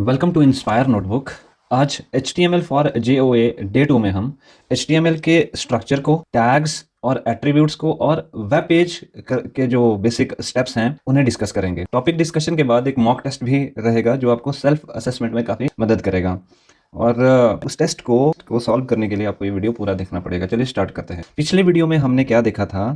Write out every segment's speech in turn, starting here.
Welcome to inspire notebook. आज HTML for JOA day 2 में हम HTML के स्ट्रक्चर को, टैग्स और एट्रीब्यूट्स को और वेब पेज के जो बेसिक स्टेप्स हैं उन्हें डिस्कस करेंगे। टॉपिक डिस्कशन के बाद एक मॉक टेस्ट भी रहेगा जो आपको सेल्फ असेसमेंट में काफ़ी मदद करेगा और उस टेस्ट को सॉल्व करने के लिए आपको ये वीडियो पूरा देखना पड़ेगा। चलिए स्टार्ट करते हैं। पिछले वीडियो में हमने क्या देखा था?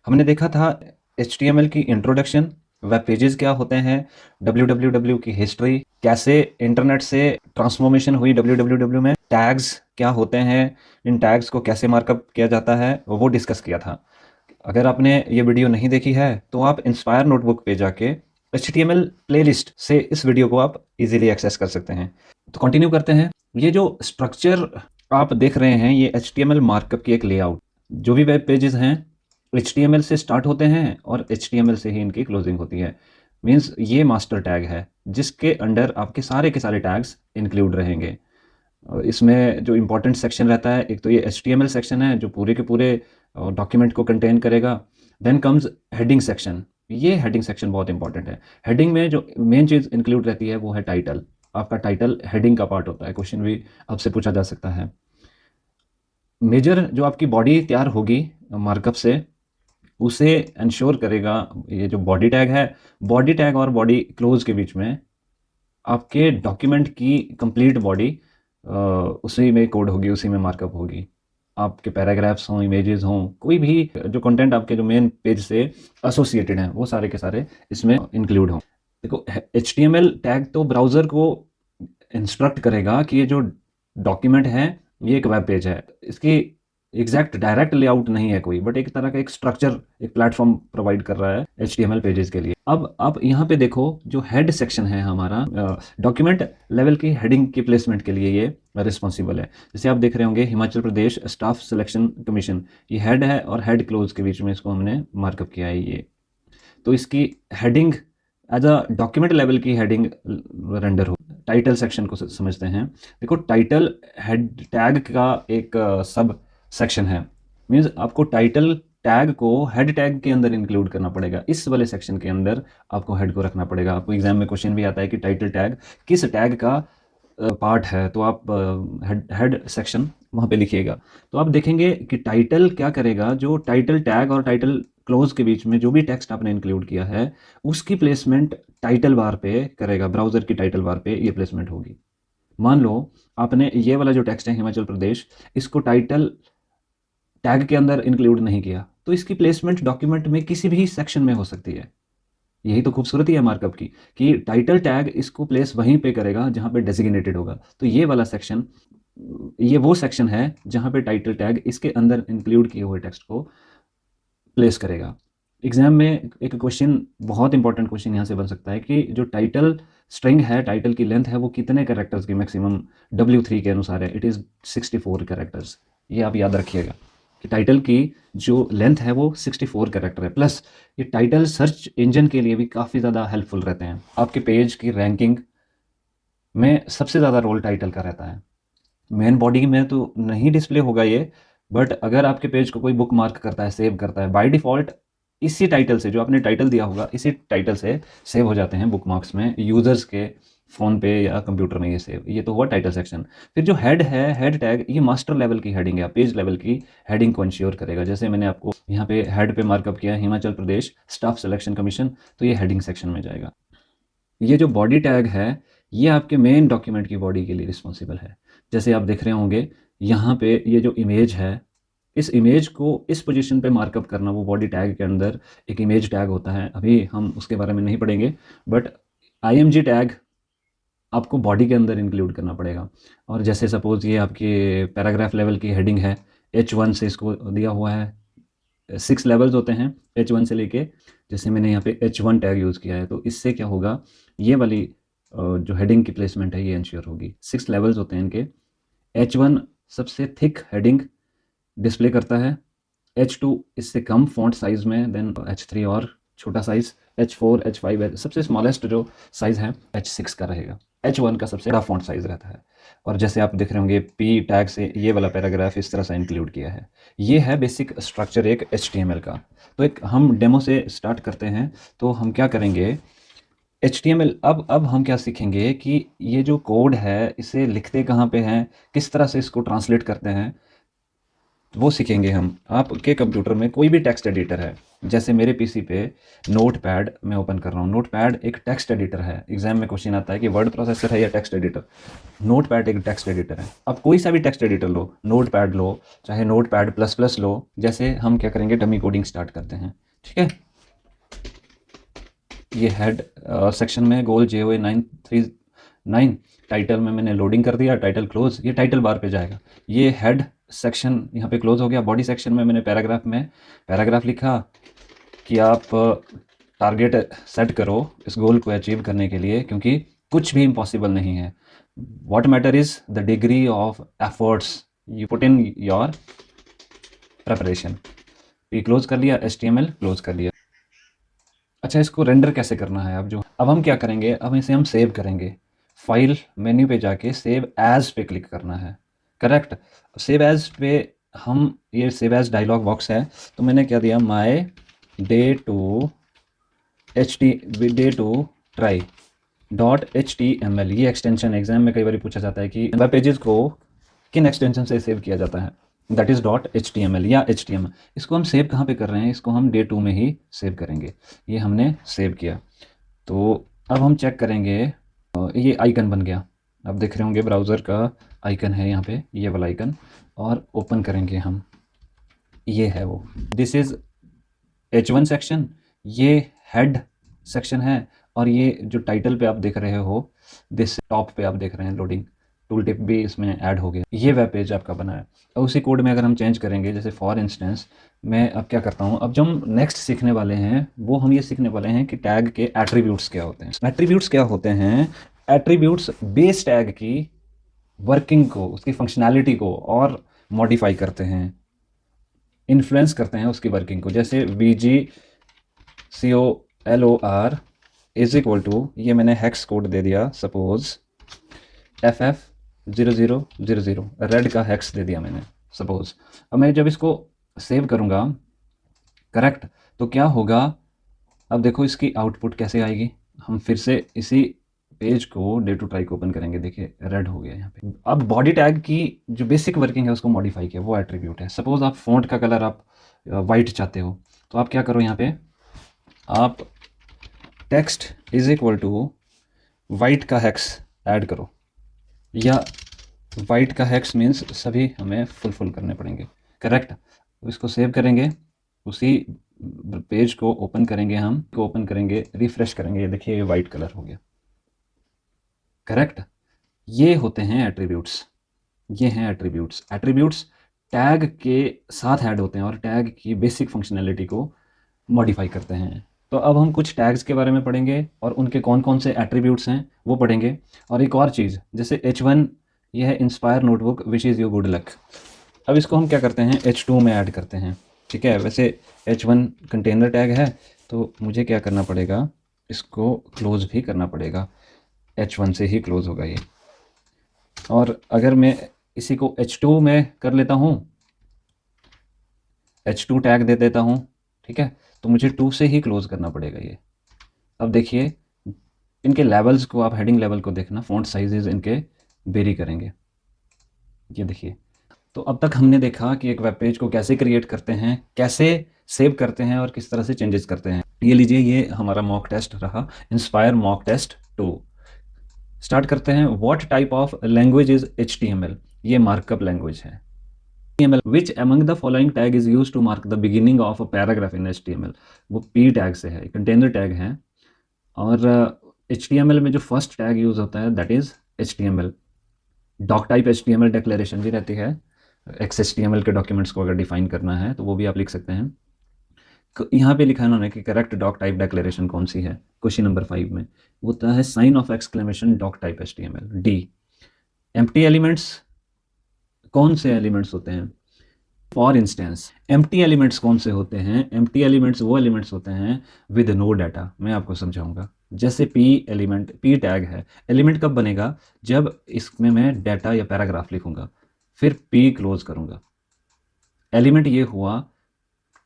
हमने देखा था HTML की इंट्रोडक्शन, वेब पेजेस क्या होते हैं, www की हिस्ट्री, कैसे इंटरनेट से ट्रांसफॉर्मेशन हुई www में, टैग्स क्या होते हैं, इन टैग्स को कैसे मार्कअप किया जाता है, वो डिस्कस किया था। अगर आपने ये वीडियो नहीं देखी है तो आप इंस्पायर नोटबुक पे जाके HTML प्लेलिस्ट से इस वीडियो को आप इजीली एक्सेस कर सकते हैं। तो कंटिन्यू करते हैं। ये जो स्ट्रक्चर आप देख रहे हैं ये HTML मार्कअप की एक लेआउट। जो भी वेब पेजेस हैं HTML से स्टार्ट होते हैं और HTML से ही इनकी क्लोजिंग होती है। मीन्स ये मास्टर टैग है जिसके अंडर आपके सारे के सारे टैग्स इंक्लूड रहेंगे। इसमें जो इम्पोर्टेंट सेक्शन रहता है, एक तो ये HTML सेक्शन है जो पूरे के पूरे डॉक्यूमेंट को कंटेन करेगा। Then comes heading section. ये हेडिंग सेक्शन बहुत इंपॉर्टेंट है। हेडिंग में जो मेन चीज़ इंक्लूड रहती है वो है टाइटल। आपका टाइटल हेडिंग का पार्ट होता है। क्वेश्चन भी आपसे पूछा जा सकता है। मेजर जो आपकी बॉडी तैयार होगी मार्कअप से, उसे इंश्योर करेगा ये जो बॉडी टैग है। बॉडी टैग और बॉडी क्लोज के बीच में आपके डॉक्यूमेंट की कंप्लीट बॉडी उसी में कोड होगी, उसी में मार्कअप होगी। आपके पैराग्राफ्स हों, इमेजेस हों, कोई भी जो कंटेंट आपके जो मेन पेज से एसोसिएटेड हैं वो सारे के सारे इसमें इंक्लूड हों। देखो, HTML टैग तो ब्राउज़र को इंस्ट्रक्ट करेगा कि ये जो डॉक्यूमेंट है ये एक वेब पेज है। इसकी एग्जैक्ट डायरेक्ट लेआउट नहीं है कोई, बट एक तरह का एक स्ट्रक्चर, एक प्लेटफॉर्म प्रोवाइड कर रहा है HTML पेजेस के लिए। अब आप यहाँ पे देखो, जो हेड सेक्शन है हमारा, डॉक्यूमेंट लेवल की हेडिंग की प्लेसमेंट के लिए ये रिस्पॉन्सिबल है। जैसे आप देख रहे होंगे, Himachal Pradesh staff selection commission, ये हेड है और हेड क्लोज के बीच में इसको हमने मार्कअप किया है ये। तो इसकी heading as a document level की हेडिंग रेंडर हो। टाइटल सेक्शन को समझते हैं। देखो, टाइटल हेड टैग का एक सब सेक्शन है। मीन्स आपको टाइटल टैग को हेड टैग के अंदर इंक्लूड करना पड़ेगा। इस वाले सेक्शन के अंदर आपको हेड को रखना पड़ेगा। आपको एग्जाम में क्वेश्चन भी आता है कि टाइटल टैग किस टैग का पार्ट है, तो आप हेड सेक्शन वहाँ पे लिखिएगा। तो आप देखेंगे कि टाइटल क्या करेगा, जो टाइटल टैग और टाइटल क्लोज के बीच में जो भी टेक्स्ट आपने इंक्लूड किया है उसकी प्लेसमेंट टाइटल बार पे करेगा। ब्राउज़र की टाइटल बार पे ये प्लेसमेंट होगी। मान लो आपने ये वाला जो टेक्स्ट है हिमाचल प्रदेश, इसको टाइटल टैग के अंदर इंक्लूड नहीं किया, तो इसकी प्लेसमेंट डॉक्यूमेंट में किसी भी सेक्शन में हो सकती है। यही तो खूबसूरती है मार्कअप की, कि टाइटल टैग इसको प्लेस वहीं पे करेगा जहाँ पे डेजिग्नेटेड होगा। तो ये वाला सेक्शन, ये वो सेक्शन है जहाँ पे टाइटल टैग इसके अंदर इंक्लूड किए हुए टेक्स्ट को प्लेस करेगा। एग्जाम में एक क्वेश्चन, बहुत इंपॉर्टेंट क्वेश्चन यहाँ से बन सकता है कि जो टाइटल स्ट्रिंग है, टाइटल की लेंथ है, वो कितने कैरेक्टर्स की मैक्सिमम W3 के अनुसार है। It is 64 characters. ये आप याद रखिएगा कि टाइटल की जो लेंथ है वो 64 कैरेक्टर है। प्लस ये टाइटल सर्च इंजन के लिए भी काफ़ी ज़्यादा हेल्पफुल रहते हैं। आपके पेज की रैंकिंग में सबसे ज़्यादा रोल टाइटल का रहता है। मेन बॉडी में तो नहीं डिस्प्ले होगा ये, बट अगर आपके पेज को कोई बुक मार्क करता है, सेव करता है, बाय डिफ़ॉल्ट इसी टाइटल से, जो आपने टाइटल दिया होगा इसी टाइटल से सेव हो जाते हैं बुक मार्क्स में, यूज़र्स के फ़ोन पे या कंप्यूटर में ये सेव। ये तो हुआ टाइटल सेक्शन। फिर जो हेड है, हेड टैग, ये मास्टर लेवल की हेडिंग है, पेज लेवल की हेडिंग को इंश्योर करेगा। जैसे मैंने आपको यहाँ पे हेड पे मार्कअप किया Himachal Pradesh staff selection commission, तो ये हेडिंग सेक्शन में जाएगा। ये जो बॉडी टैग है ये आपके मेन डॉक्यूमेंट की बॉडी के लिए रिस्पॉन्सिबल है। जैसे आप देख रहे होंगे यहाँ पे ये जो इमेज है, इस इमेज को इस पोजीशन पे मार्कअप करना, वो बॉडी टैग के अंदर एक इमेज टैग होता है। अभी हम उसके बारे में नहीं पढ़ेंगे, बट IMG टैग आपको बॉडी के अंदर इंक्लूड करना पड़ेगा। और जैसे सपोज ये आपकी पैराग्राफ लेवल की हेडिंग है, H1 से इसको दिया हुआ है। 6 लेवल्स होते हैं H1 से लेके, जैसे मैंने यहाँ पे H1 टैग यूज़ किया है, तो इससे क्या होगा, ये वाली जो हेडिंग की प्लेसमेंट है ये इंश्योर होगी। 6 लेवल्स होते हैं इनके। H1 सबसे थिक हेडिंग डिस्प्ले करता है, H2 इससे कम फॉन्ट साइज़ में, देन H3 और छोटा साइज़, H4 H5 सबसे स्मॉलेस्ट जो साइज़ है H6 का रहेगा। H1 का सबसे बड़ा फॉन्ट साइज़ रहता है। और जैसे आप देख रहे होंगे P टैग से ये वाला पैराग्राफ इस तरह से इंक्लूड किया है। ये है बेसिक स्ट्रक्चर एक HTML का। तो एक हम डेमो से स्टार्ट करते हैं। तो हम क्या करेंगे, HTML अब हम क्या सीखेंगे कि ये जो कोड है इसे लिखते कहाँ पे हैं, किस तरह से इसको ट्रांसलेट करते हैं, वो सीखेंगे हम। आपके कंप्यूटर में कोई भी टेक्स्ट एडिटर है, जैसे मेरे पीसी पे नोटपैड मैं ओपन कर रहा हूँ। नोटपैड एक टेक्स्ट एडिटर है। एग्जाम में क्वेश्चन आता है कि वर्ड प्रोसेसर है या टेक्स्ट एडिटर। नोटपैड एक टेक्स्ट एडिटर है। अब कोई सा भी टेक्स्ट एडिटर लो, नोटपैड लो, चाहे नोटपैड प्लस प्लस लो। जैसे हम क्या करेंगे, डमी कोडिंग स्टार्ट करते हैं, ठीक है। ये हेड सेक्शन में गोल JOA 939 टाइटल में मैंने लोडिंग कर दिया, टाइटल क्लोज, ये टाइटल बार पे जाएगा। ये हेड सेक्शन यहाँ पे क्लोज हो गया। बॉडी सेक्शन में मैंने पैराग्राफ लिखा कि आप टारगेट सेट करो इस गोल को अचीव करने के लिए, क्योंकि कुछ भी इम्पॉसिबल नहीं है। What matter is the degree of efforts you put in your preparation. ये क्लोज कर लिया, HTML क्लोज कर लिया। अच्छा, इसको रेंडर कैसे करना है? अब हम क्या करेंगे, अब इसे हम सेव करेंगे। फाइल मेन्यू पे जाके सेव एज पे क्लिक करना है, करेक्ट। सेव एज पे हम, ये सेव एज डायलॉग बॉक्स है, तो मैंने क्या दिया, my day two try .html। ये एक्सटेंशन एग्जाम में कई बार पूछा जाता है कि वेब पेजेस को किन एक्सटेंशन से सेव किया जाता है, दैट इज़ .html या HTML। इसको हम सेव कहाँ पे कर रहे हैं, इसको हम डे 2 में ही सेव करेंगे। ये हमने सेव किया। तो अब हम चेक करेंगे, ये आइकन बन गया। अब देख रहे होंगे ब्राउज़र का आइकन है यहाँ पे, ये वाला आइकन, और ओपन करेंगे हम। ये है वो, दिस इज़ H1 सेक्शन, ये हेड सेक्शन है, और ये जो टाइटल पे आप देख रहे हो, दिस टॉप पे आप देख रहे हैं लोडिंग टूल टिप भी इसमें ऐड हो गया। ये वेब पेज आपका बना है। और उसी कोड में अगर हम चेंज करेंगे, जैसे फॉर इंस्टेंस मैं अब क्या करता हूँ, अब जो हम नेक्स्ट सीखने वाले हैं वो हम ये सीखने वाले हैं कि टैग के एट्रीब्यूट्स क्या होते हैं। एट्रीब्यूट्स क्या होते हैं? एट्रीब्यूट्स बेस टैग की वर्किंग को, उसकी फंक्शनैलिटी को और मॉडिफाई करते हैं, इन्फ्लुएंस करते हैं उसकी वर्किंग को। जैसे VGCOLOR इज इक्वल टू, ये मैंने हेक्स कोड दे दिया, सपोज FF0000, रेड का हेक्स दे दिया मैंने सपोज। अब मैं जब इसको सेव करूँगा, करेक्ट, तो क्या होगा, अब देखो इसकी आउटपुट कैसे आएगी। हम फिर से इसी पेज को डे टू ट्राई को ओपन करेंगे, देखिए रेड हो गया यहाँ पे। अब बॉडी टैग की जो बेसिक वर्किंग है उसको मॉडिफाई किया, वो एट्रीब्यूट है। सपोज आप फ़ॉन्ट का कलर आप वाइट चाहते हो, तो आप क्या करो, यहाँ पे आप text is equal to white का हेक्स ऐड करो, या वाइट का हेक्स मीन्स सभी हमें फुल करने पड़ेंगे, करेक्ट। इसको सेव करेंगे, उसी पेज को ओपन करेंगे, हम ओपन करेंगे, रिफ्रेश करेंगे, ये देखिए ये वाइट कलर हो गया, करेक्ट। ये होते हैं एट्रीब्यूट्स, ये हैं एट्रीब्यूट्स। एट्रीब्यूट्स टैग के साथ ऐड होते हैं और टैग की बेसिक फंक्शनैलिटी को मॉडिफाई करते हैं। तो अब हम कुछ टैग्स के बारे में पढ़ेंगे और उनके कौन कौन से एट्रीब्यूट्स हैं वो पढ़ेंगे। और एक और चीज़, जैसे H1 ये है inspire notebook which is your good luck. अब इसको हम क्या करते हैं, H2 में ऐड करते हैं, ठीक है। वैसे H1 कंटेनर टैग है, तो मुझे क्या करना पड़ेगा, इसको क्लोज़ भी करना पड़ेगा, H1 से ही क्लोज़ होगा ये। और अगर मैं इसी को H2 में कर लेता हूँ, H2 टैग दे देता हूँ, ठीक है, तो मुझे 2 से ही क्लोज़ करना पड़ेगा ये। अब देखिए इनके लेवल्स को, आप हेडिंग लेवल को देखना, फ़ॉन्ट साइजेस इनके वेरी करेंगे, ये देखिए। तो अब तक हमने देखा कि एक वेब पेज को कैसे क्रिएट करते हैं, कैसे सेव करते हैं और किस तरह से चेंजेस करते हैं। ये लीजिए, ये हमारा मॉक टेस्ट रहा, इंस्पायर मॉक टेस्ट 2। स्टार्ट करते हैं। What type of language is HTML? ये मार्कअप लैंग्वेज है। HTML, which among the following tag is used to mark the beginning of a paragraph in HTML? वो P tag से है, container tag है। और HTML में जो फर्स्ट टैग यूज़ होता है that is HTML। Doc type HTML declaration भी रहती है। XHTML के डॉक्यूमेंट्स को अगर डिफाइन करना है तो वो भी आप लिख सकते हैं। यहाँ पे लिखा है उन्होंने कि करेक्ट डॉक टाइप डिक्लेरेशन कौन सी है, क्वेश्चन नंबर 5 में वो होता है sign of exclamation doc type HTML। D, empty elements, कौन से एलिमेंट्स होते हैं? फॉर इंस्टेंस, एम्प्टी एलिमेंट्स कौन से होते हैं? एम्प्टी एलिमेंट्स वो एलिमेंट्स होते हैं विद नो डाटा। मैं आपको समझाऊंगा। जैसे P एलिमेंट, P टैग है, एलिमेंट कब बनेगा, जब इसमें मैं डाटा या पैराग्राफ लिखूंगा, फिर P क्लोज करूंगा। एलिमेंट ये हुआ,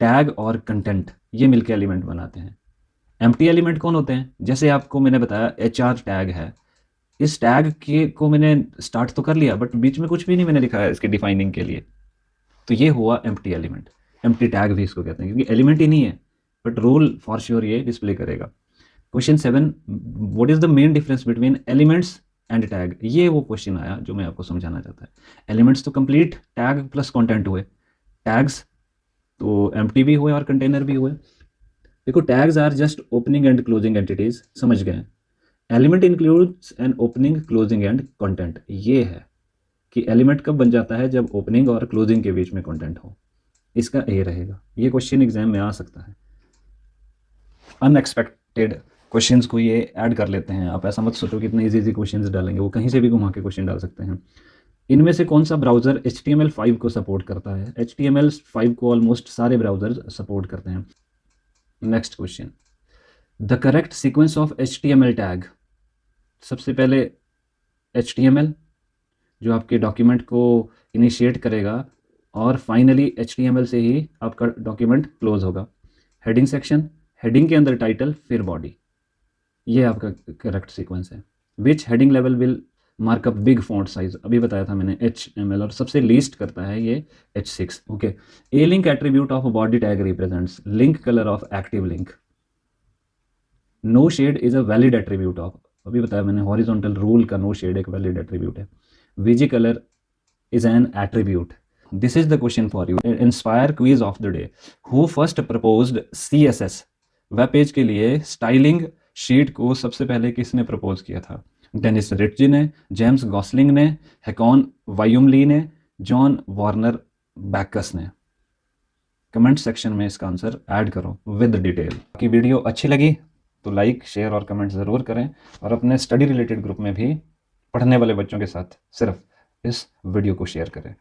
टैग और कंटेंट ये मिलके एलिमेंट बनाते हैं। एम्प्टी एलिमेंट कौन होते हैं? जैसे आपको मैंने बताया HR टैग है, इस टैग के को मैंने स्टार्ट तो कर लिया बट बीच में कुछ भी नहीं मैंने लिखा है इसके डिफाइनिंग के लिए, तो ये हुआ एम्प्टी एलिमेंट। एम्प्टी टैग भी इसको कहते हैं क्योंकि एलिमेंट ही नहीं है, बट रोल फॉर श्योर ये डिस्प्ले करेगा। Question 7, what is the main difference between elements and tag? ये वो क्वेश्चन आया जो मैं आपको समझाना चाहता है। एलिमेंट्स तो कंप्लीट टैग प्लस कंटेंट हुए, टैग्स तो एम्प्टी भी हुए और कंटेनर भी हुए। देखो, tags are just opening and closing entities, समझ गए। Element includes an opening closing and content, ये है कि एलिमेंट कब बन जाता है? जब ओपनिंग और क्लोजिंग के बीच में कंटेंट हो। इसका ए रहेगा। ये क्वेश्चन एग्जाम में आ सकता है। अनएक्सपेक्टेड क्वेश्चंस को ये ऐड कर लेते हैं। आप ऐसा मत सोचो कि इतने इजी क्वेश्चंस डालेंगे, वो कहीं से भी घुमा के क्वेश्चन डाल सकते हैं। इनमें से कौन सा ब्राउज़र HTML5 को सपोर्ट करता है? HTML5 को ऑलमोस्ट सारे ब्राउज़र सपोर्ट करते हैं। Next question, the correct sequence of HTML tag. सबसे पहले HTML जो आपके डॉक्यूमेंट को इनिशिएट करेगा और फाइनली HTML से ही आपका डॉक्यूमेंट क्लोज होगा। हेडिंग सेक्शन, हेडिंग के अंदर टाइटल, फिर बॉडी, ये आपका करेक्ट सीक्वेंस है। Which heading level will markup big font size? अभी बताया था मैंने HTML, और सबसे लीस्ट करता है ये H6। Okay, a link attribute of body tag represents link colour of active link. No shade is a valid attribute of, अभी बताया मैंने, हॉरिजॉन्टल रूल का नो शेड एक वैलिड एट्रीब्यूट है। VG colour is an attribute. This is the question for you. Inspire quiz of the day. Who first proposed CSS? Web page के लिए styling sheet को सबसे पहले किसने प्रपोज किया था? डेनिस रिटजी ने, जेम्स गॉसलिंग ने, हैकॉन वायुमली ने, जॉन वार्नर बैकस ने। कमेंट सेक्शन में इसका आंसर ऐड करो विद डिटेल। की वीडियो अच्छी लगी तो लाइक, शेयर और कमेंट ज़रूर करें, और अपने स्टडी रिलेटेड ग्रुप में भी पढ़ने वाले बच्चों के साथ सिर्फ इस वीडियो को शेयर करें।